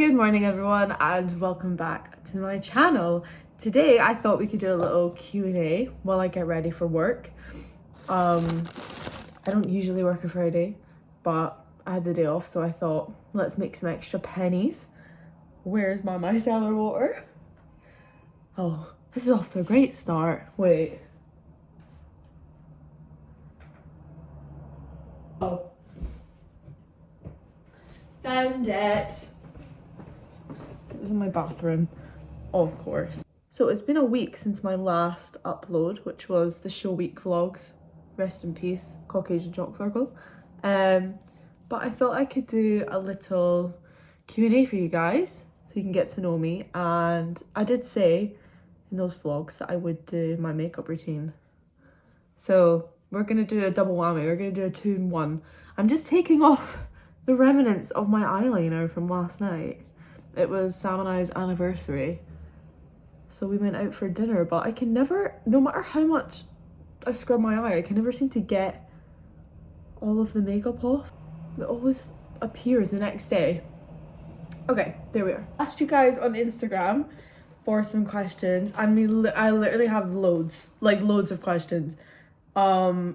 Good morning everyone and welcome back to my channel. Today I thought we could do a little Q&A while I get ready for work. I don't usually work a Friday, but I had the day off, so I thought let's make some extra pennies. Where's my micellar water? Oh, this is off to a great start. Wait. Oh. Found it. It was in my bathroom, of course. So it's been a week since my last upload, which was the show week vlogs. Rest in peace, Caucasian Chalk Circle. But I thought I could do a little Q&A for you guys so you can get to know me. And I did say in those vlogs that I would do my makeup routine. So we're gonna do a double whammy. We're gonna do a 2-in-1. I'm just taking off the remnants of my eyeliner from last night. It was Sam and I's anniversary, so we went out for dinner, but I can never, no matter how much I scrub my eye, I can never seem to get all of the makeup off. It always appears the next day. Okay, there we are. I asked you guys on Instagram for some questions. I mean, I literally have loads of questions. Where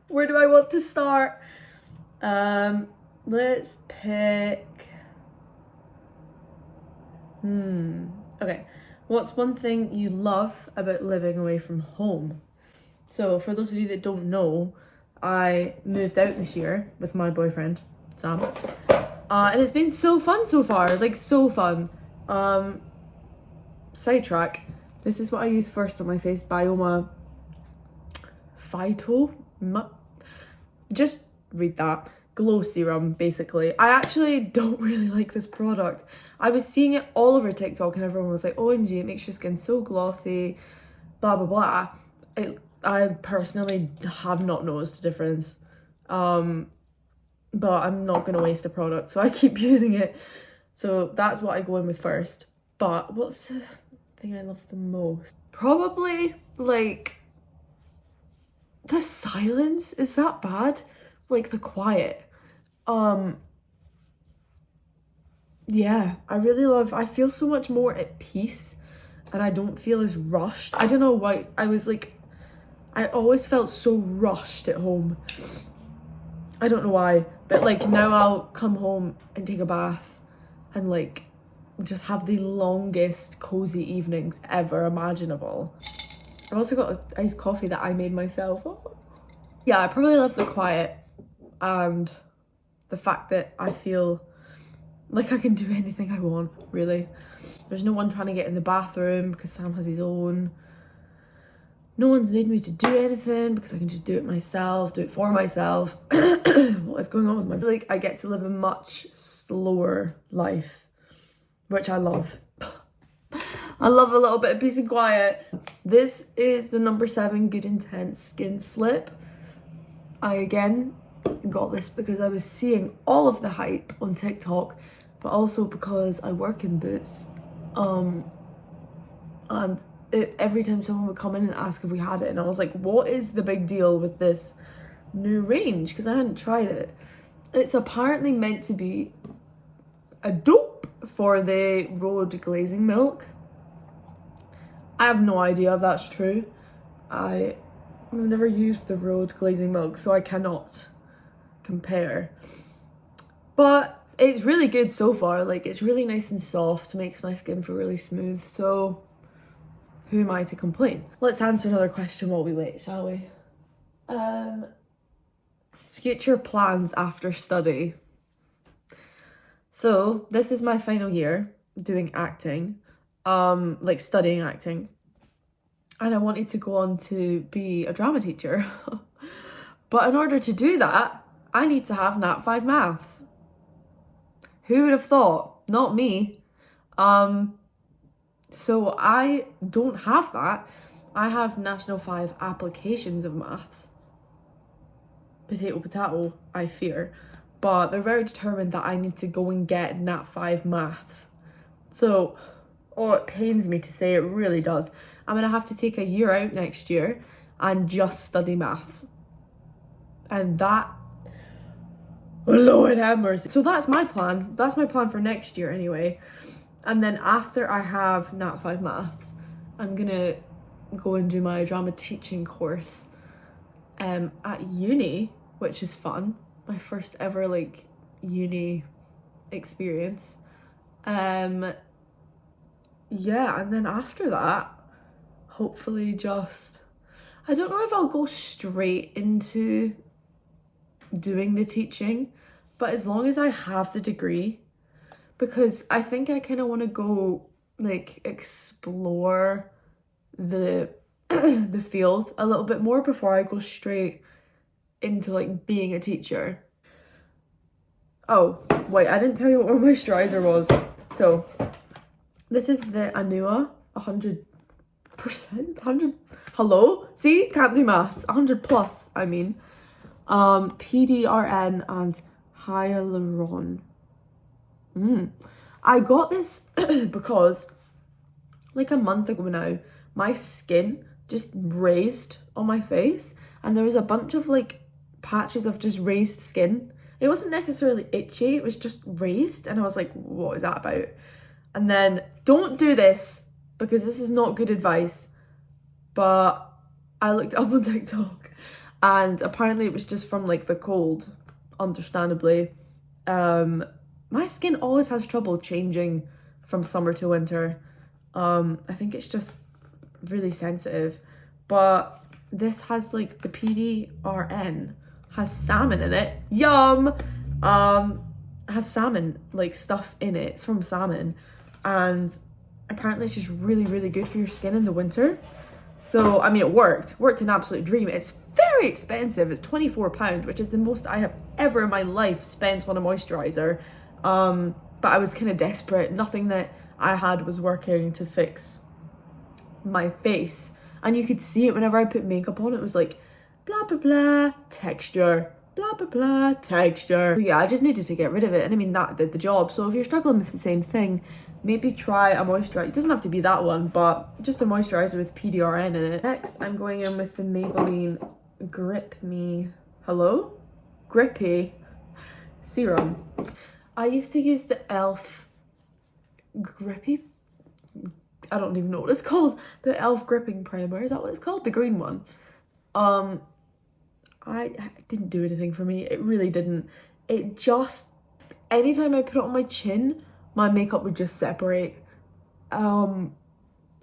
do I want to start? Let's pick. Okay. What's one thing you love about living away from home? So for those of you that don't know, I moved out this year with my boyfriend, Sam. And it's been so fun so far, like so fun. Sidetrack. This is what I use first on my face, Byoma just read that. Glow serum, basically. I actually don't really like this product. I was seeing it all over TikTok and everyone was like, OMG, it makes your skin so glossy, blah, blah, blah. I personally have not noticed a difference. But I'm not going to waste a product, so I keep using it. So that's what I go in with first. But what's the thing I love the most? Probably, like, the silence. Is that bad? Like the quiet. Yeah, I really love, I feel so much more at peace and I don't feel as rushed. I don't know why, I always felt so rushed at home. I don't know why, but like now I'll come home and take a bath and like just have the longest cozy evenings ever imaginable. I've also got an iced coffee that I made myself. Oh. Yeah, I probably love the quiet and the fact that I feel like I can do anything I want, really. There's no one trying to get in the bathroom because Sam has his own. No one's needing me to do anything because I can just do it myself, do it for myself. What is going on with my... Like, I get to live a much slower life, which I love. I love a little bit of peace and quiet. This is the number 7 Good Intense Skin Slip. I, again, got this because I was seeing all of the hype on TikTok, but also because I work in Boots. Every time someone would come in and ask if we had it, and I was like, what is the big deal with this new range? Because I hadn't tried it. It's apparently meant to be a dupe for the road glazing milk. I have no idea if that's true. I've never used the road glazing milk, so I cannot compare. But it's really good so far. Like, it's really nice and soft, makes my skin feel really smooth, so who am I to complain? Let's answer another question while we wait, shall we? Future plans after study. So this is my final year doing acting, like studying acting, and I wanted to go on to be a drama teacher. But in order to do that, I need to have Nat 5 maths. Who would have thought? Not me. So I don't have that. I have National 5 applications of maths. Potato, potato, I fear. But they're very determined that I need to go and get Nat 5 maths. So, oh, it pains me to say, it really does. I'm going to have to take a year out next year and just study maths. And that Lord have mercy. So that's my plan. That's my plan for next year anyway. And then after I have Nat 5 Maths, I'm gonna go and do my drama teaching course at uni, which is fun. My first ever like uni experience. Yeah, and then after that, hopefully just, I don't know if I'll go straight into doing the teaching, but as long as I have the degree, because I think I kind of want to go like explore the the field a little bit more before I go straight into like being a teacher. Oh wait, I didn't tell you what my moisturiser was. So this is the Anua 100%, 100, hello? See, can't do maths, 100 plus, I mean. PDRN and Hyaluron. I got this because like a month ago now, my skin just raised on my face and there was a bunch of like patches of just raised skin. It wasn't necessarily itchy, it was just raised, and I was like, what is that about? And then, don't do this because this is not good advice, but I looked up on TikTok and apparently it was just from like the cold, understandably. My skin always has trouble changing from summer to winter. I think it's just really sensitive, but this has like the PDRN has salmon in it. Yum! Has salmon like stuff in it. It's from salmon, and apparently it's just really, really good for your skin in the winter. So I mean, it worked an absolute dream. It's very expensive. It's £24, which is the most I have ever in my life spent on a moisturiser. But I was kind of desperate. Nothing that I had was working to fix my face, and you could see it whenever I put makeup on. It was like blah blah blah texture, blah blah blah texture. So yeah, I just needed to get rid of it, and I mean that did the job. So if you're struggling with the same thing, maybe try a moisturiser. It doesn't have to be that one, but just a moisturiser with PDRN in it. Next, I'm going in with the Maybelline Grippy Serum. I used to use the e.l.f. Grippy, I don't even know what it's called. The e.l.f. gripping primer, is that what it's called? The green one. It didn't do anything for me. It really didn't. It just, anytime I put it on my chin, my makeup would just separate. And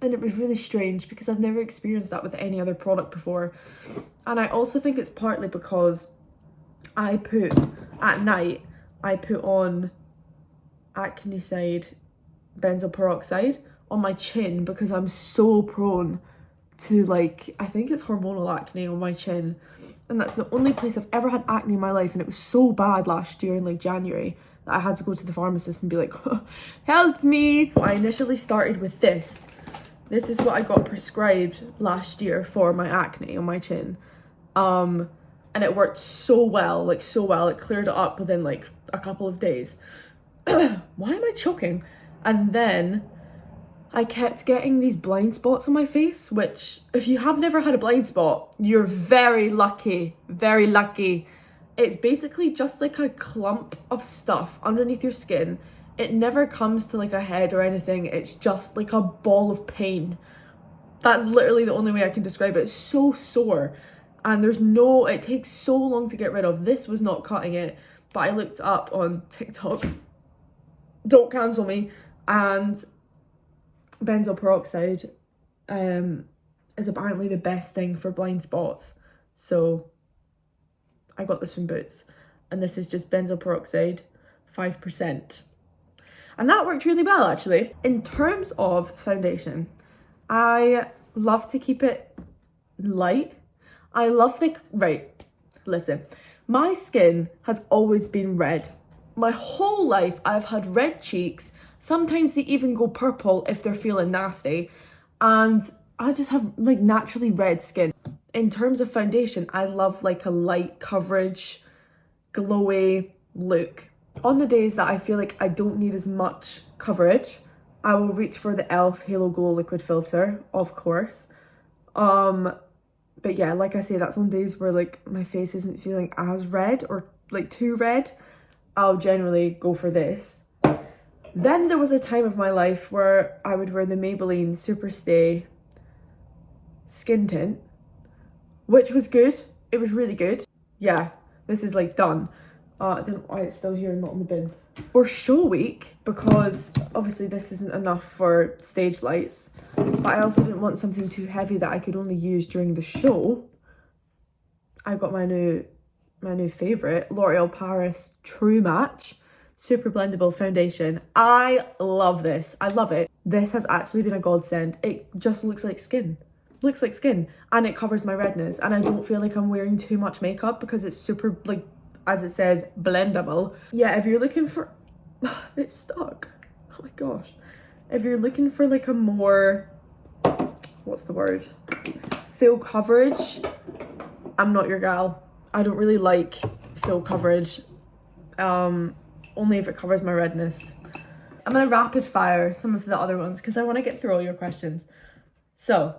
it was really strange because I've never experienced that with any other product before. And I also think it's partly because at night, I put on Acne Side benzoyl peroxide on my chin because I'm so prone to like, I think it's hormonal acne on my chin. And that's the only place I've ever had acne in my life. And it was so bad last year in like January that I had to go to the pharmacist and be like, help me. I initially started with this. This is what I got prescribed last year for my acne on my chin. And it worked so well, like so well. It cleared it up within like a couple of days. Why am I choking? And then I kept getting these blind spots on my face, which if you have never had a blind spot, you're very lucky, very lucky. It's basically just like a clump of stuff underneath your skin. It never comes to like a head or anything. It's just like a ball of pain. That's literally the only way I can describe it. It's so sore. And it takes so long to get rid of. This was not cutting it, but I looked up on TikTok, don't cancel me, and benzoyl peroxide is apparently the best thing for blind spots. So I got this from Boots, and this is just benzoyl peroxide 5%. And that worked really well, actually. In terms of foundation, I love to keep it light. I love listen, my skin has always been red. My whole life I've had red cheeks. Sometimes they even go purple if they're feeling nasty. And I just have like naturally red skin. In terms of foundation, I love like a light coverage, glowy look. On the days that I feel like I don't need as much coverage, I will reach for the e.l.f. Halo Glow Liquid Filter, of course. But yeah, like I say, that's on days where like my face isn't feeling as red or like too red. I'll generally go for this. Then there was a time of my life where I would wear the Maybelline Superstay Skin Tint, which was good. It was really good. Yeah, this is like done. I don't know why it's still here and not in the bin. For show week, because obviously this isn't enough for stage lights, but I also didn't want something too heavy that I could only use during the show, I got my new favourite, L'Oreal Paris True Match Super Blendable Foundation. I love this. I love it. This has actually been a godsend. It just looks like skin. Looks like skin. And it covers my redness. And I don't feel like I'm wearing too much makeup because it's super, like, as it says, blendable. Yeah, if you're looking for... It's stuck. Oh my gosh. If you're looking for like a more... What's the word? Full coverage, I'm not your gal. I don't really like full coverage. Only if it covers my redness. I'm gonna rapid fire some of the other ones because I want to get through all your questions. So,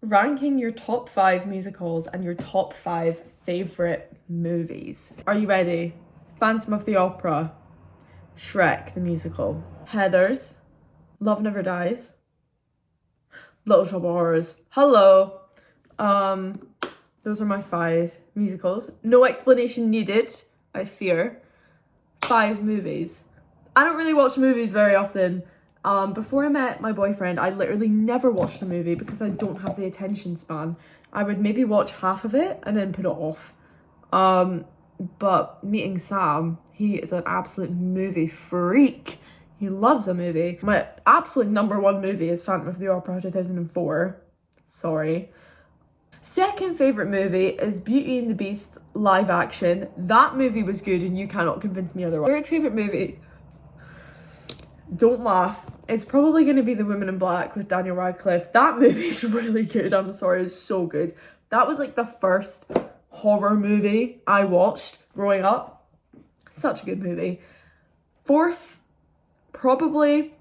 ranking your top 5 musicals and your top 5 favourite movies. Are you ready? Phantom of the Opera, Shrek the musical, Heathers, Love Never Dies, Little Shop of Horrors. Hello. Those are my 5 musicals. No explanation needed, I fear. 5 movies. I don't really watch movies very often. Before I met my boyfriend, I literally never watched a movie because I don't have the attention span. I would maybe watch half of it and then put it off. But meeting Sam, he is an absolute movie freak. He loves a movie. My absolute #1 movie is Phantom of the Opera 2004. Sorry. Second favourite movie is Beauty and the Beast live action. That movie was good and you cannot convince me otherwise. Third favourite movie, don't laugh, it's probably going to be The Woman in Black with Daniel Radcliffe. That movie is really good. I'm sorry, it's so good. That was like the first horror movie I watched growing up. Such a good movie. Fourth, probably,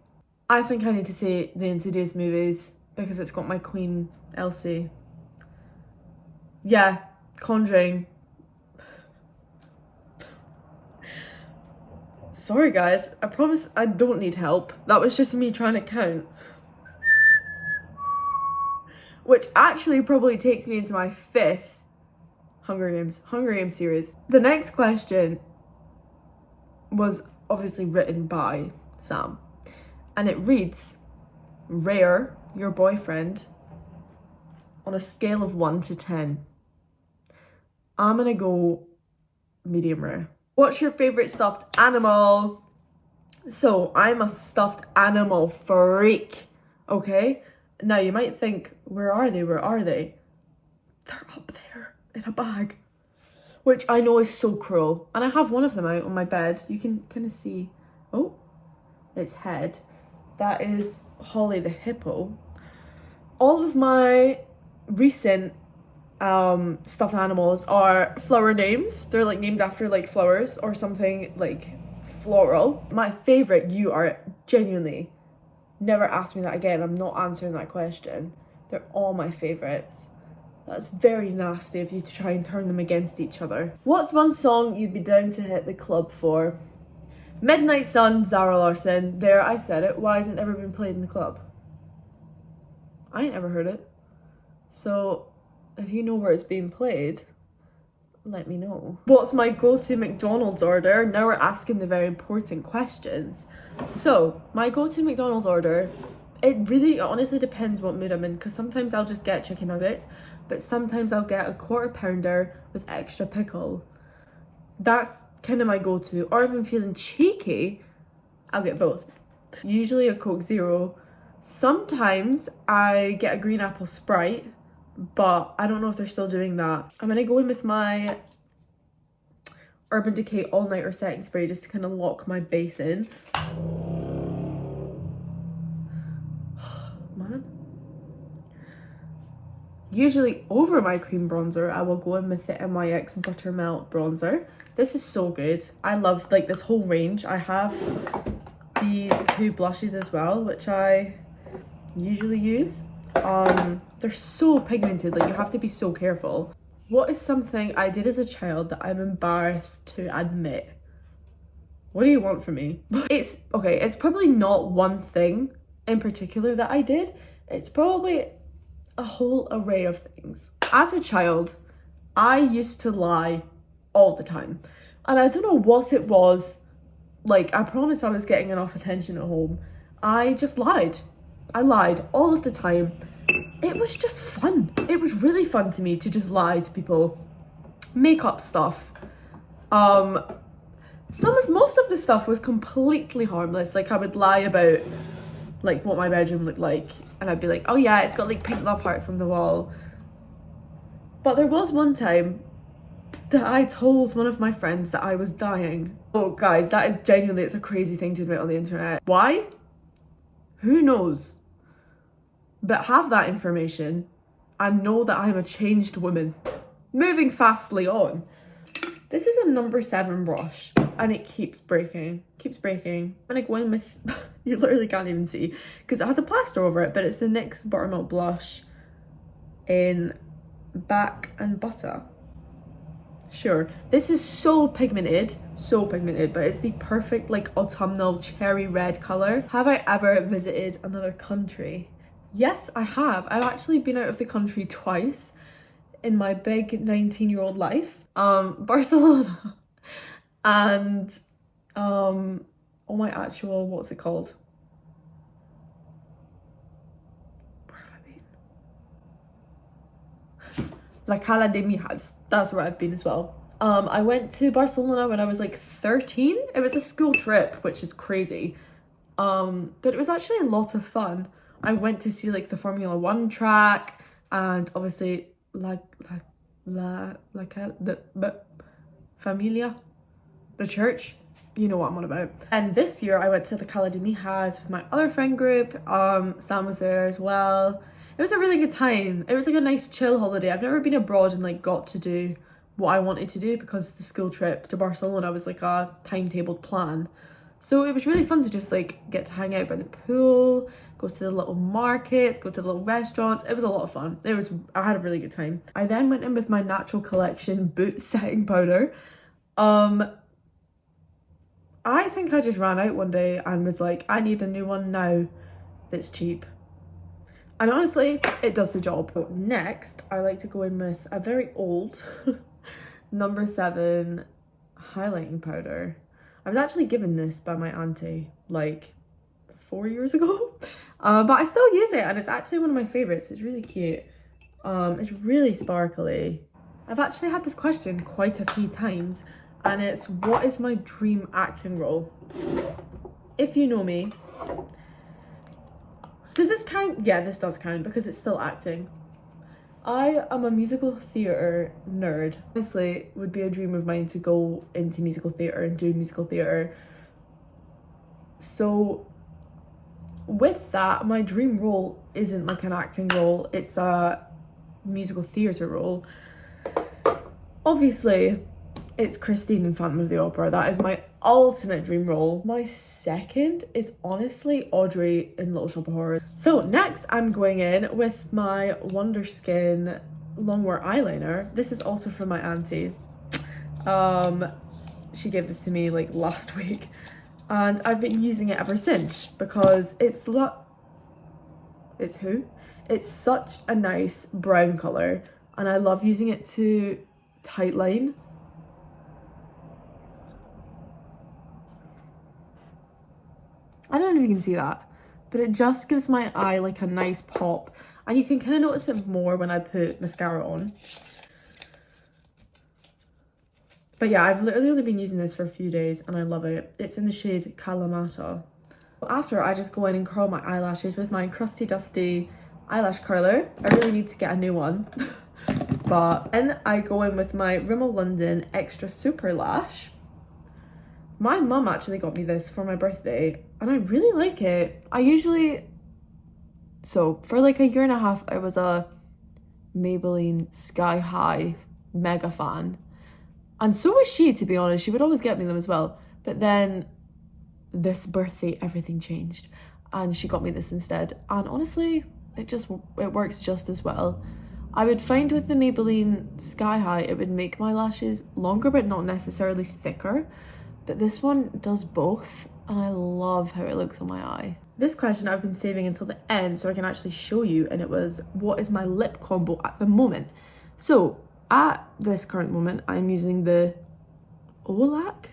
I think I need to say the Insidious movies because it's got my queen, Elsie. Yeah, Conjuring. Sorry guys, I promise I don't need help. That was just me trying to count. Which actually probably takes me into my 5th Hunger Games series. The next question was obviously written by Sam. And it reads, rare your boyfriend on a scale of 1 to 10. I'm gonna go medium rare. What's your favourite stuffed animal? So, I'm a stuffed animal freak, okay? Now, you might think, where are they? Where are they? They're up there in a bag. Which I know is so cruel. And I have one of them out on my bed. You can kind of see, oh, its head. That is Holly the hippo. All of my recent stuffed animals are flower names. They're like named after like flowers or something like floral. My favorite, you are genuinely, never ask me that again. I'm not answering that question. They're all my favorites. That's very nasty of you to try and turn them against each other. What's one song you'd be down to hit the club for? Midnight Sun, Zara Larsson. There, I said it. Why hasn't it ever been played in the club? I ain't ever heard it. So, if you know where it's being played, let me know. What's my go-to McDonald's order? Now we're asking the very important questions. So, my go-to McDonald's order, it really honestly depends what mood I'm in, because sometimes I'll just get chicken nuggets, but sometimes I'll get a quarter pounder with extra pickle. That's kind of my go-to. Or if I'm feeling cheeky, I'll get both. Usually a Coke Zero. Sometimes I get a green apple Sprite, but I don't know if they're still doing that. I'm gonna go in with my Urban Decay All Nighter setting spray just to kind of lock my base in. Man. Usually over my cream bronzer, I will go in with the NYX Buttermelt Bronzer. This is so good. I love like this whole range. I have these 2 blushes as well, which I usually use. They're so pigmented, like you have to be so careful. What is something I did as a child that I'm embarrassed to admit? What do you want from me? It's probably not one thing in particular that I did. It's probably a whole array of things. As a child, I used to lie all the time. And I don't know what it was. Like, I promised I was getting enough attention at home. I just lied. I lied all of the time. It was just fun. It was really fun to me to just lie to people. Make up stuff. Most of the stuff was completely harmless. Like, I would lie about like what my bedroom looked like, and I'd be like, oh yeah, it's got like pink love hearts on the wall. But there was one time that I told one of my friends that I was dying. Oh guys, that is genuinely, it's a crazy thing to admit on the internet. Why? Who knows? But have that information and know that I'm a changed woman. Moving fastly on. This is a number 7 brush and it keeps breaking. And I go in with, you literally can't even see because it has a plaster over it, but it's the NYX Buttermelt Blush in Back and Butter. Sure, this is so pigmented, but it's the perfect like autumnal cherry red colour. Have I ever visited another country? Yes, I have. I've actually been out of the country twice in my big 19-year-old life. Barcelona and oh my actual, what's it called? Where have I been? La Cala de Mijas. That's where I've been as well. I went to Barcelona when I was like 13. It was a school trip, which is crazy. But it was actually a lot of fun. I went to see like the Formula 1 track and obviously Familia, the church, you know what I'm on about. And this year I went to the Cala de Mijas with my other friend group. Sam was there as well. It was a really good time. It was like a nice chill holiday. I've never been abroad and like got to do what I wanted to do because the school trip to Barcelona was like a timetabled plan. So it was really fun to just like get to hang out by the pool, go to the little markets, go to the little restaurants. It was a lot of fun. I had a really good time. I then went in with my Natural Collection boot setting powder. I think I just ran out one day and was like, I need a new one now that's cheap. And honestly, it does the job. So next, I like to go in with a very old number 7 highlighting powder. I was actually given this by my auntie like 4 years ago, but I still use it and it's actually one of my favorites. It's really cute. It's really sparkly. I've actually had this question quite a few times and it's, what is my dream acting role? If you know me, does this count? Yeah, this does count because it's still acting. I am a musical theatre nerd. Honestly, it would be a dream of mine to go into musical theatre and do musical theatre. So with that, my dream role isn't like an acting role, it's a musical theatre role. Obviously, it's Christine in Phantom of the Opera. That is my ultimate dream role. My second is honestly Audrey in Little Shop of Horrors. So next I'm going in with my Wonderskin Longwear eyeliner. This is also from my auntie. She gave this to me like last week and I've been using it ever since because it's such a nice brown colour and I love using it to tightline. I don't know if you can see that, but it just gives my eye like a nice pop and you can kind of notice it more when I put mascara on. But yeah, I've literally only been using this for a few days and I love it. It's in the shade Kalamata. After, I just go in and curl my eyelashes with my crusty dusty eyelash curler. I really need to get a new one. But then I go in with my Rimmel London Extra Super Lash. My mum actually got me this for my birthday and I really like it. So for like a year and a half, I was a Maybelline Sky High mega fan. And so was she, to be honest. She would always get me them as well. But then this birthday, everything changed and she got me this instead. And honestly, it works just as well. I would find with the Maybelline Sky High, it would make my lashes longer, but not necessarily thicker. But this one does both, and I love how it looks on my eye. This question I've been saving until the end so I can actually show you, and it was, what is my lip combo at the moment? So, at this current moment, I'm using the Olac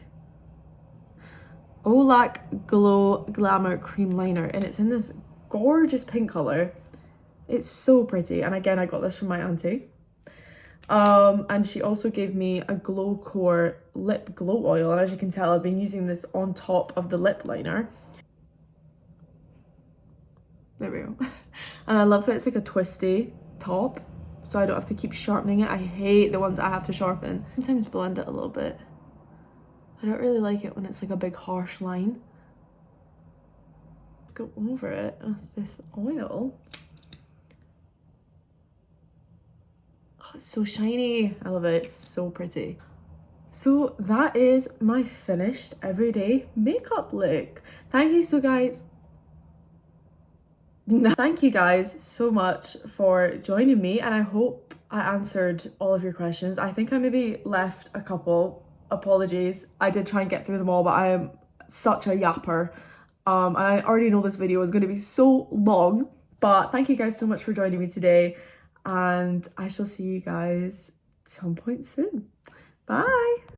Glow Glamour Cream Liner, and it's in this gorgeous pink colour. It's so pretty, and again, I got this from my auntie. And she also gave me a Glow Core Lip Glow Oil, and as you can tell, I've been using this on top of the lip liner. There we go. And I love that it's like a twisty top, so I don't have to keep sharpening it. I hate the ones I have to sharpen. Sometimes blend it a little bit. I don't really like it when it's like a big harsh line. Let's go over it with this oil. Oh, it's so shiny. I love it. It's so pretty. So that is my finished everyday makeup look. Thank you guys so much for joining me, and I hope I answered all of your questions. I think I maybe left a couple. Apologies. I did try and get through them all, but I am such a yapper. And I already know this video is going to be so long, but thank you guys so much for joining me today, and I shall see you guys some point soon. Bye.